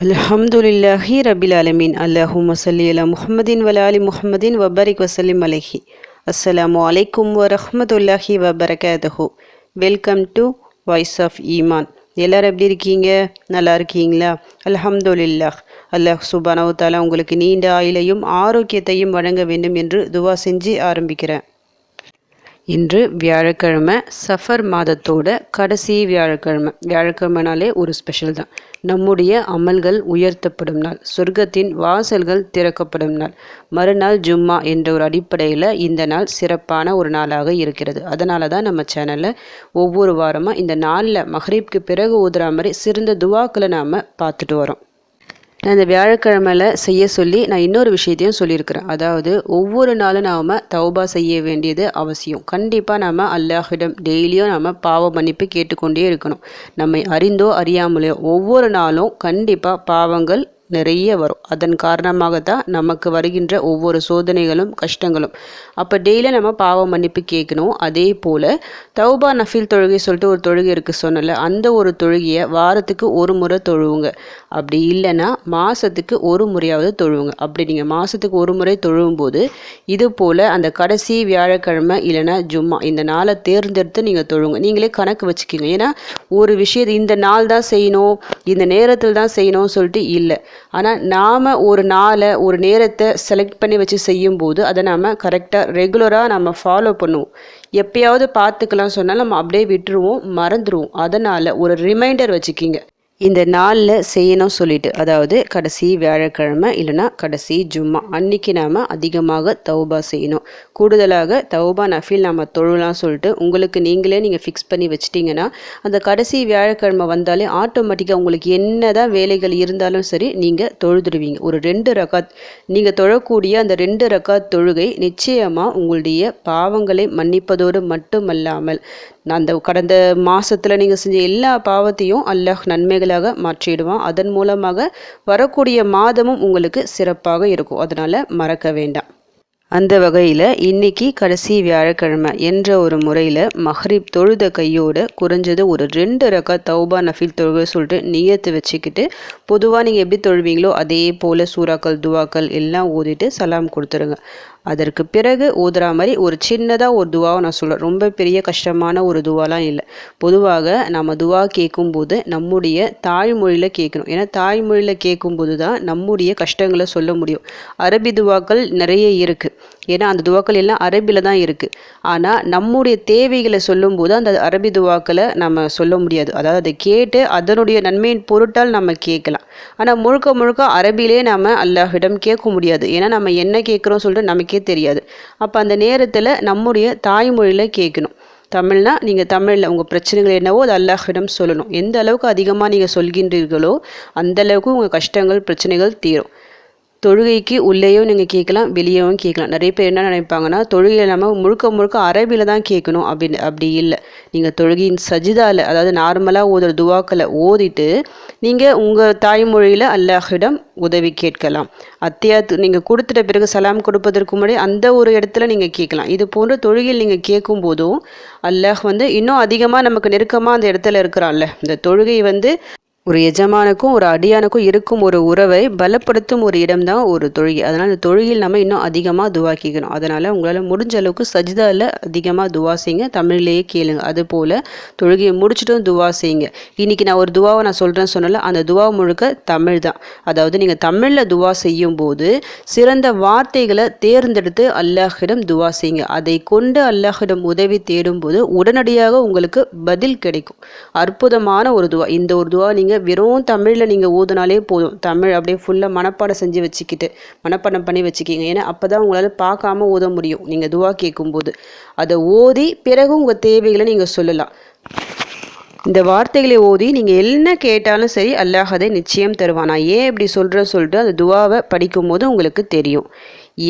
அல்ஹம்துலில்லாஹி ரபில் ஆலமீன். அல்லாஹும்ம ஸல்லி அலா முஹம்மதின் வ ஆலி முஹம்மதின் வபரிக் வசல்லிம் அலைஹி. அஸ்ஸலாமு அலைக்கும் வரஹ்மத்துல்லாஹி வபரகாதுஹு. வெல்கம் டு வாய்ஸ் ஆஃப் ஈமான். எல்லோரும் எப்படி இருக்கீங்க? நல்லா இருக்கீங்களா? அல்ஹம்துலில்லாஹ். அல்லாஹ் சுப்ஹானஹு வ தஆலா உங்களுக்கு நீண்ட ஆயுளையும் ஆரோக்கியத்தையும் வழங்க வேண்டும் என்று துவா செஞ்சு ஆரம்பிக்கிறேன். இன்று வியாழக்கிழமை, சஃபர் மாதத்தோட கடைசி வியாழக்கிழமை. வியாழக்கிழமைனாலே ஒரு ஸ்பெஷல் தான். நம்முடைய அமல்கள் உயர்த்தப்படும் நாள், சொர்க்கத்தின் வாசல்கள் திறக்கப்படும் நாள். மறுநாள் ஜும்மா என்ற ஒரு அடிப்படையில் இந்த நாள் சிறப்பான ஒரு நாளாக இருக்கிறது. அதனால தான் நம்ம சேனலில் ஒவ்வொரு வாரமாக இந்த நாளில் மஹ்ரிப்க்கு பிறகு ஓதுற மாதிரி சிறந்த துவாக்களை நாம் பார்த்துட்டு வரோம். நான் இந்த வியாழக்கிழமையில் செய்ய சொல்லி நான் இன்னொரு விஷயத்தையும் சொல்லியிருக்கிறேன். அதாவது ஒவ்வொரு நாளும் நாம் தௌபா செய்ய வேண்டியது அவசியம். கண்டிப்பாக நாம் அல்லாஹ்விடம் டெய்லியும் நாம் பாவ மன்னிப்பு கேட்டுக்கொண்டே இருக்கணும். நம்மை அறிந்தோ அறியாமலையோ ஒவ்வொரு நாளும் கண்டிப்பாக பாவங்கள் நிறைய வரும். அதன் காரணமாகத்தான் நமக்கு வருகின்ற ஒவ்வொரு சோதனைகளும் கஷ்டங்களும். அப்போ டெய்லியும் நம்ம பாவ மன்னிப்பு கேட்கணும். அதே போல் தௌபா நஃபில் தொழுகை சொல்லிட்டு ஒரு தொழுகை இருக்குது சொன்னல, அந்த ஒரு தொழுகையை வாரத்துக்கு ஒரு முறை தொழுவுங்க. அப்படி இல்லைன்னா மாதத்துக்கு ஒரு முறையாவது தொழுவுங்க. அப்படி நீங்கள் மாதத்துக்கு ஒரு முறை தொழுவும்போது இது போல் அந்த கடைசி வியாழக்கிழமை இல்லைன்னா ஜும்மா இந்த நாளை தேர்ந்தெடுத்து நீங்கள் தொழுவுங்க. நீங்களே கணக்கு வச்சுக்கிங்க. ஏன்னா ஒரு விஷயத்தை இந்த நாள் தான் செய்யணும், இந்த நேரத்தில் தான் செய்யணும்னு சொல்லிட்டு இல்லை. ஆனால் நாம் ஒரு நாளை ஒரு நேரத்தை செலக்ட் பண்ணி வச்சு செய்யும்போது அதை நாம் கரெக்டாக ரெகுலராக நம்ம ஃபாலோ பண்ணுவோம். எப்பயாவது பார்த்துக்கலாம் சொன்னால் நம்ம அப்படியே விட்டுருவோம், மறந்துடுவோம். அதனால் ஒரு ரிமைண்டர் வச்சுக்கிங்க, இந்த நாளில் செய்யணும் சொல்லிட்டு. அதாவது கடைசி வியாழக்கிழமை இல்லைனா கடைசி ஜும்மா அன்னைக்கு நாம் அதிகமாக தௌபா செய்யணும். கூடுதலாக தௌபா நஃபில் நாம் தொழலாம் சொல்லிட்டு உங்களுக்கு நீங்களே நீங்கள் ஃபிக்ஸ் பண்ணி வச்சிட்டிங்கன்னா அந்த கடைசி வியாழக்கிழமை வந்தாலே ஆட்டோமேட்டிக்காக உங்களுக்கு என்ன தான் வேலைகள் இருந்தாலும் சரி நீங்கள் தொழுதுடுவீங்க. ஒரு 2 ரக்காத் நீங்கள் தொழக்கூடிய அந்த 2 ரக்காத் தொழுகை நிச்சயமாக உங்களுடைய பாவங்களை மன்னிப்பதோடு மட்டுமல்லாமல் அந்த கடந்த மாதத்தில் நீங்கள் செஞ்ச எல்லா பாவத்தையும் அல்லாஹ் நன்மைகளாக மாற்றிடுவான். அதன் மூலமாக வரக்கூடிய மாதமும் உங்களுக்கு சிறப்பாக இருக்கும். அதனால் மறக்க வேண்டாம். அந்த வகையில் இன்றைக்கி கடைசி வியாழக்கிழமை என்ற ஒரு முறையில் மஹ்ரிப் தொழுத கையோடு குறைஞ்சது ஒரு 2 ரக்காத் தௌபா நஃபில் தொழுகை சொல்லிட்டு நியத்து வச்சுக்கிட்டு பொதுவாக நீங்கள் எப்படி தொழுவீங்களோ அதே போல் சூறாக்கள் துவாக்கள் எல்லாம் ஓதிட்டு சலாம் கொடுத்துருங்க. அதற்கு பிறகு ஓதுற மாதிரி ஒரு சின்னதாக ஒரு துவாவை நான் சொல்கிறேன். ரொம்ப பெரிய கஷ்டமான ஒரு துவாலாம் இல்லை. பொதுவாக நம்ம துவா கேட்கும்போது நம்முடைய தாய்மொழியில் கேட்கணும். ஏன்னா தாய்மொழியில் கேட்கும்போது தான் நம்முடைய கஷ்டங்களை சொல்ல முடியும். அரபி துவாக்கள் நிறைய இருக்குது. ஏன்னா அந்த துவாக்கள் எல்லாம் அரபியில் தான் இருக்குது. ஆனால் நம்முடைய தேவைகளை சொல்லும்போது அந்த அரபி துவாக்களை நம்ம சொல்ல முடியாது. அதாவது அதை கேட்டு அதனுடைய நன்மையின் பொருட்டால் நம்ம கேட்கலாம். ஆனால் முழுக்க முழுக்க அரபிலே நம்ம அல்லாஹ்விடம் கேட்க முடியாது. ஏன்னா நம்ம என்ன கேட்குறோம் சொல்லிட்டு நமக்கே தெரியாது. அப்போ அந்த நேரத்தில் நம்முடைய தாய்மொழியில் கேட்கணும். தமிழ்னா நீங்கள் தமிழில் உங்கள் பிரச்சனைகள் என்னவோ அது அல்லாஹ்விடம் சொல்லணும். எந்த அளவுக்கு அதிகமாக நீங்கள் சொல்கின்றீர்களோ அந்த அளவுக்கு உங்கள் கஷ்டங்கள் பிரச்சனைகள் தீரும். தொழுகைக்கு உள்ளேயும் நீங்கள் கேட்கலாம், வெளியேவும் கேட்கலாம். நிறைய பேர் என்ன நினைப்பாங்கன்னா தொழுகை நம்ம முழுக்க முழுக்க அரபியில் தான் கேட்கணும் அப்படின்னு. அப்படி இல்லை. நீங்கள் தொழுகையின் சஜிதாவில் அதாவது நார்மலாக ஓதுற துவாக்களை ஓதிட்டு நீங்கள் உங்கள் தாய்மொழியில் அல்லாஹ்விடம் உதவி கேட்கலாம். அத்தியாத்து நீங்கள் கொடுத்துட்ட பிறகு சலாம் கொடுப்பதற்கு முன்னாடி அந்த ஒரு இடத்துல நீங்கள் கேட்கலாம். இது போன்ற தொழுகையில் நீங்கள் கேட்கும் போதும் அல்லாஹ் இன்னும் அதிகமாக நமக்கு நெருக்கமாக அந்த இடத்துல இருக்கிறான்ல. இந்த தொழுகை ஒரு எஜமானுக்கும் ஒரு அடியானுக்கும் இருக்கும் ஒரு உறவை பலப்படுத்தும் ஒரு இடம்தான் ஒரு தொழுகை. அதனால் இந்த தொழுகையில் நம்ம இன்னும் அதிகமாக துவா கேட்கணும். அதனால் உங்களால் முடிஞ்ச அளவுக்கு சஜிதாவில் அதிகமாக துவா செய்யுங்க, தமிழ்லேயே கேளுங்க. அதுபோல் தொழுகையை முடிச்சுட்டும் துவா செய்யுங்க. இன்றைக்கி நான் ஒரு துவாவை நான் சொல்கிறேன்னு சொன்னால அந்த துவா முழுக்க தமிழ் தான். அதாவது நீங்கள் தமிழில் துவா செய்யும்போது சிறந்த வார்த்தைகளை தேர்ந்தெடுத்து அல்லாஹ்விடம் துவா செய்யுங்க. அதை கொண்டு அல்லாஹ்விடம் உதவி தேடும்போது உடனடியாக உங்களுக்கு பதில் கிடைக்கும். அற்புதமான ஒரு துவா. இந்த ஒரு துவா நீங்கள் வெறும் தமிழில் நீங்கள் ஓதுனாலே போதும். தமிழ் அப்படியே ஃபுல்லாக மனப்பாடம் செஞ்சு வச்சுக்கிட்டு மனப்பாடம் பண்ணி வச்சுக்கிங்க. ஏன்னா அப்போ தான் உங்களால் பார்க்காம ஓத முடியும். நீங்கள் துவா கேட்கும்போது அதை ஓதி பிறகு உங்கள் தேவைகளை நீங்கள் சொல்லலாம். இந்த வார்த்தைகளை ஓதி நீங்கள் என்ன கேட்டாலும் சரி அல்லாஹ் அதை நிச்சயம் தருவான். நான் ஏன் இப்படி சொல்கிறேன்னு சொல்லிட்டு அந்த துவாவை படிக்கும்போது உங்களுக்கு தெரியும்.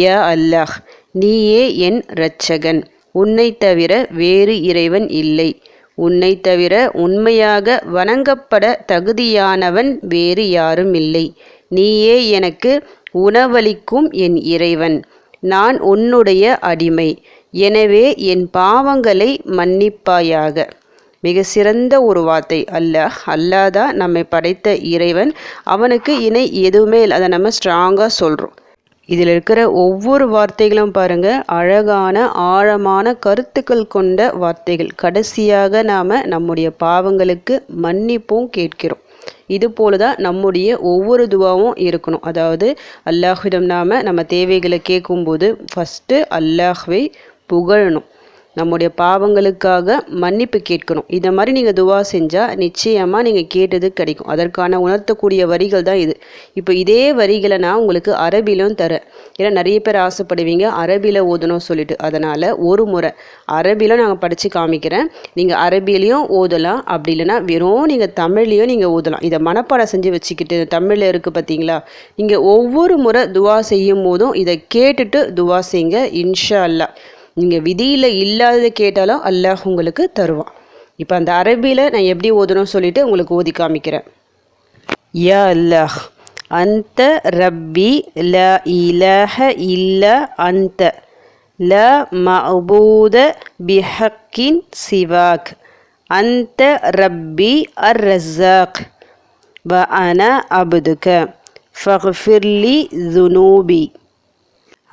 யா அல்லாஹ், நீயே என் இரட்சகன், உன்னை தவிர வேறு இறைவன் இல்லை, உன்னை தவிர உண்மையாக வணங்கப்பட தகுதியானவன் வேறு யாரும் இல்லை, நீயே எனக்கு உணவளிக்கும் என் இறைவன், நான் உன்னுடைய அடிமை, எனவே என் பாவங்களை மன்னிப்பாயாக. மிக சிறந்த ஒரு வார்த்தை. அல்லாஹ் தான் நம்மை படைத்த இறைவன், அவனுக்கு இணை எதுவுமே இல்லை. அதை நம்ம ஸ்ட்ராங்காக சொல்கிறோம். இதில் இருக்கிற ஒவ்வொரு வார்த்தைகளும் பாருங்கள், அழகான ஆழமான கருத்துக்கள் கொண்ட வார்த்தைகள். கடைசியாக நாம் நம்முடைய பாவங்களுக்கு மன்னிப்பும் கேட்கிறோம். இது போல தான் நம்முடைய ஒவ்வொரு துவாவும் இருக்கணும். அதாவது அல்லாஹ்விடம் நம்ம தேவைகளை கேட்கும்போது ஃபஸ்ட்டு அல்லாஹ்வை புகழணும், நம்முடைய பாவங்களுக்காக மன்னிப்பு கேட்கணும். இதை மாதிரி நீங்கள் துவா செஞ்சால் நிச்சயமாக நீங்கள் கேட்டது கிடைக்கும். அதற்கான உணர்த்தக்கூடிய வரிகள் தான் இது. இப்போ இதே வரிகளை நான் உங்களுக்கு அரபிலும் தரேன். ஏன்னா நிறைய பேர் ஆசைப்படுவீங்க அரபியில் ஓதணும் சொல்லிட்டு. அதனால் ஒரு முறை அரபியில் நாங்கள் படித்து காமிக்கிறேன். நீங்கள் அரபிலையும் ஓதலாம், அப்படி இல்லைன்னா வெறும் நீங்கள் தமிழ்லையும் நீங்கள் ஓதலாம். இதை மனப்பாடம் செஞ்சு வச்சுக்கிட்டு தமிழில் இருக்குது பார்த்தீங்களா, நீங்கள் ஒவ்வொரு முறை துவா செய்யும் போதும் இதை கேட்டுட்டு துவா செய்யுங்க. இன்ஷா அல்லாஹ் நீங்கள் விதியில் இல்லாததை கேட்டாலும் அல்லாஹ் உங்களுக்கு தருவான். இப்போ அந்த அரபியில் நான் எப்படி ஓதணும் சொல்லிட்டு உங்களுக்கு ஓதி காமிக்கிறேன். யா அல்லாஹ் அந்த ரப்பி லா இலாஹ இல்லா அந்த லா மஅபூத பிஹக்கின் சிவாக் அந்த ரப்பி அர் ரஸாக் வ அன அப்துக ஃபக்ஃபிர்லி ஸுனூபி.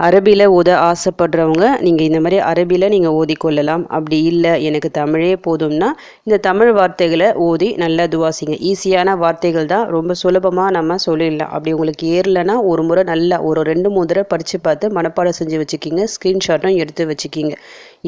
அரபியில் ஓத ஆசைப்படுறவங்க நீங்கள் இந்த மாதிரி அரபியில் நீங்கள் ஓதிக்கொள்ளலாம். அப்படி இல்லை எனக்கு தமிழே போதும்னா இந்த தமிழ் வார்த்தைகளை ஓதி நல்லா துவாசிங்க. ஈஸியான வார்த்தைகள் தான், ரொம்ப சுலபமாக நம்ம சொல்லிடலாம். அப்படி உங்களுக்கு ஏறலைன்னா ஒரு முறை நல்லா ஒரு 2-3 தடவை படித்து பார்த்து மனப்பாடம் செஞ்சு வச்சுக்கிங்க, ஸ்க்ரீன்ஷாட்டும் எடுத்து வச்சுக்கிங்க.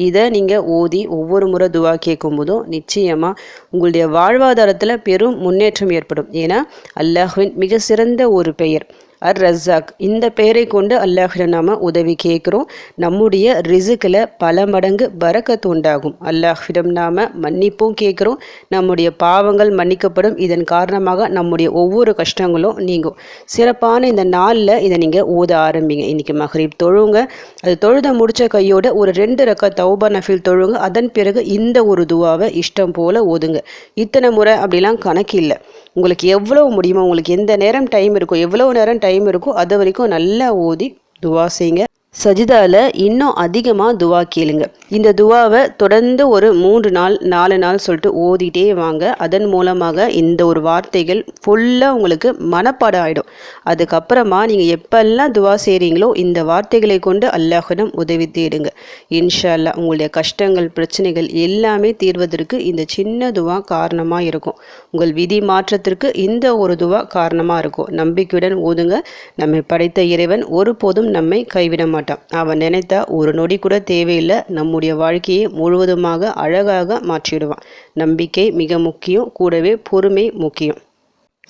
இதை நீங்கள் ஓதி ஒவ்வொரு முறை துவா கேட்கும் போதும் நிச்சயமாக உங்களுடைய வாழ்வாதாரத்தில் பெரும் முன்னேற்றம் ஏற்படும். ஏன்னா அல்லாஹ்வின் மிக சிறந்த ஒரு பெயர் அர் ரஸாக். இந்த பெயரை கொண்டு அல்லாஹ்விடம் நாம் உதவி கேட்குறோம். நம்முடைய ரிசுக்கில் பல மடங்கு பரக்கத் உண்டாகும். அல்லாஹ்விடம் நாம் மன்னிப்பும் கேட்குறோம், நம்முடைய பாவங்கள் மன்னிக்கப்படும். இதன் காரணமாக நம்முடைய ஒவ்வொரு கஷ்டங்களும் நீங்கும். சிறப்பான இந்த நாளில் இதை நீங்கள் ஓத ஆரம்பிங்க. இன்றைக்கி மக்ரிப் தொழுங்க, அது தொழுத முடித்த கையோட ஒரு 2 ரக்காத் தௌபா நஃபில் தொழுங்க. அதன் பிறகு இந்த ஒரு துவாவை இஷ்டம் போல் ஓதுங்க. இத்தனை முறை அப்படிலாம் கணக்கு இல்லை. உங்களுக்கு எவ்வளோ முடியுமோ, உங்களுக்கு எந்த நேரம் டைம் இருக்கோ, எவ்வளோ நேரம் டைம் இருக்கோ அது வரைக்கும் நல்லா ஓதி துவா செய்யுங்க. சஜிதாவில் இன்னும் அதிகமாக துவா கேளுங்க. இந்த துவாவை தொடர்ந்து ஒரு 3 நாள் 4 நாள் சொல்லிட்டு ஓதிட்டே வாங்க. அதன் மூலமாக இந்த ஒரு வார்த்தைகள் ஃபுல்லாக உங்களுக்கு மனப்பாடம் ஆகிடும். அதுக்கப்புறமா நீங்கள் எப்பெல்லாம் துவா செய்கிறீங்களோ இந்த வார்த்தைகளை கொண்டு அல்லாஹ்விடம் உதவி தேடுங்க. இன்ஷா அல்லாஹ் உங்களுடைய கஷ்டங்கள் பிரச்சனைகள் எல்லாமே தீர்வதற்கு இந்த சின்ன துவா காரணமாக இருக்கும். உங்கள் விதி மாற்றத்திற்கு இந்த ஒரு துவா காரணமாக இருக்கும். நம்பிக்கையுடன் ஓதுங்க. நம்மை படைத்த இறைவன் ஒருபோதும் நம்மை கைவிட மாட்டான். அவன் நினைத்தா ஒரு நொடி கூட தேவையில்லை, நம்முடைய வாழ்க்கையை முழுவதுமாக அழகாக மாற்றிடுவான். நம்பிக்கை மிக முக்கியம், கூடவே பொறுமை முக்கியம்.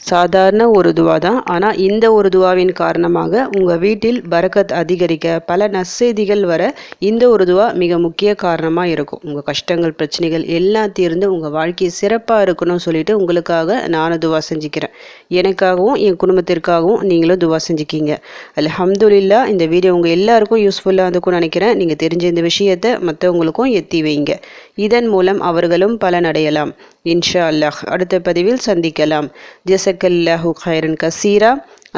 சாதாரண ஒரு துவா தான், ஆனால் இந்த ஒரு துவாவின் காரணமாக உங்கள் வீட்டில் பரக்கத் அதிகரிக்க, பல நற்செய்திகள் வர இந்த ஒரு துவா மிக முக்கிய காரணமாக இருக்கும். உங்கள் கஷ்டங்கள் பிரச்சனைகள் எல்லாம் தீர்ந்து உங்கள் வாழ்க்கை சிறப்பாக இருக்கணும்னு சொல்லிட்டு உங்களுக்காக நானும் துவா செஞ்சுக்கிறேன். எனக்காகவும் என் குடும்பத்திற்காகவும் நீங்களும் துவா செஞ்சுக்கிங்க. அல்ஹம்துலில்லாஹ். இந்த வீடியோ உங்கள் எல்லாருக்கும் யூஸ்ஃபுல்லாக இருக்கும்னு நினைக்கிறேன். நீங்கள் தெரிஞ்ச இந்த விஷயத்தை மற்றவங்களுக்கும் எத்தி வைங்க. இதன் மூலம் அவர்களும் பலனடையலாம். இன்ஷா அல்லாஹ். அடுத்த பதிவில் சந்திக்கலாம். ஜஸக்கல்லாஹு கைரன் கசீரா.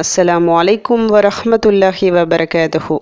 அஸ்ஸலாமு அலைக்கும் வரஹ்மத்துல்லாஹி வபரகாத்துஹு.